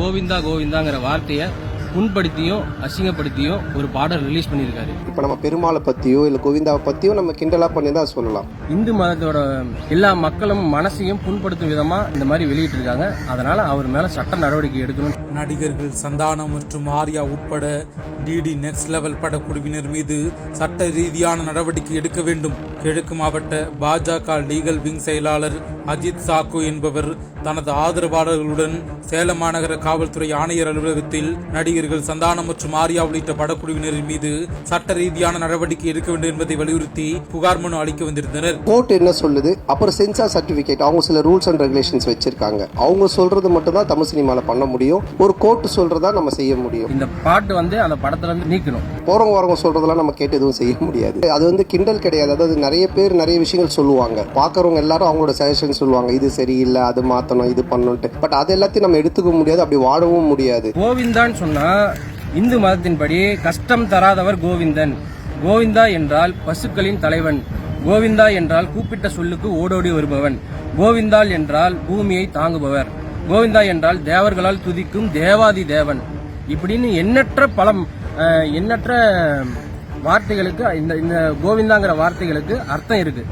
கோவிந்தா கோவிந்தாங்கிற வார்த்தையை புண்படுத்தியும் அசிங்கப்படுத்தியும் ஒரு பாடல் ரிலீஸ் பண்ணியிருக்காரு. இப்போ நம்ம பெருமாளை பற்றியோ இல்லை கோவிந்தாவை பற்றியோ நம்ம கிண்டலாக பண்ணி தான் சொல்லலாம். இந்து மதத்தோட எல்லா மக்களும் மனசையும் புண்படுத்தும் விதமாக இந்த மாதிரி வெளியிட்டு இருக்காங்க. அதனால அவர் மேலே சட்ட நடவடிக்கை எடுக்கணும். நடிகர்கள் சந்தானம் மற்றும் ஆர்யா உட்பட டிடி நெக்ஸ்ட் லெவல் படக்குழுவினர் மீது சட்ட ரீதியான நடவடிக்கை எடுக்க வேண்டும். கிழக்கு மாவட்ட பாஜக லீகல் விங் செயலாளர் அஜித் சாக்கு என்பவர் தனது ஆதரவாளர்களுடன் சேலம் மாநகர காவல்துறை ஆணையர் அலுவலகத்தில் நடிகர்கள் சந்தானம் மற்றும் ஆர்யா உள்ளிட்ட படக்குழுவினரின் மீது சட்ட ரீதியான நடவடிக்கை எடுக்க வேண்டும் என்பதை வலியுறுத்தி புகார் மனு அளிக்க வந்திருந்தனர். கோர்ட் என்ன சொல்லுது, அப்புறம் சென்சார் சர்டிபிகேட் அவங்க சில ரூல்ஸ் அண்ட் ரெகுலேஷன்ஸ் வச்சிருக்காங்க. அவங்க சொல்றது மட்டும் தான் தமிழ் சினிமால பண்ண முடியும். ஒரு கோர்ட் சொல்றதா நம்ம செய்ய முடியும். இந்த பாட்டு அந்த படத்துல இருந்து நீக்கணும். போறவங்க வரவங்க சொல்றதெல்லாம் நம்ம கேட்டு எதுவும் செய்ய முடியாது. அது கிண்டல் கிடையாது. அதாவது நிறைய பேர் நிறைய விஷயங்கள் சொல்லுவாங்க. பாக்குறவங்க எல்லாரும் அவங்களோட சஜஷன் சொல்லுவாங்க, இது சரியில்லை, அது மாத்தணும், இது பண்ணணும். பட் அது எல்லாத்தையும் நம்ம எடுத்துக்க முடியாது, அப்படி வாழவும் முடியாது. கோவிந்தான்னு சொன்னா இந்து மதத்தின்படி கஷ்டம் தராதவர் கோவிந்தன். கோவிந்தா என்றால் பசுக்களின் தலைவன். கோவிந்தா என்றால் கூப்பிட்ட சொல்லுக்கு ஓடோடி வருபவன். கோவிந்தாள் என்றால் பூமியை தாங்குபவர். கோவிந்தா என்றால் தேவர்களால் துதிக்கும் தேவாதி தேவன். இப்படின்னு எண்ணற்ற வார்த்தைகளுக்கு இந்த கோவிந்தாங்கிற வார்த்தைகளுக்கு அர்த்தம் இருக்கு.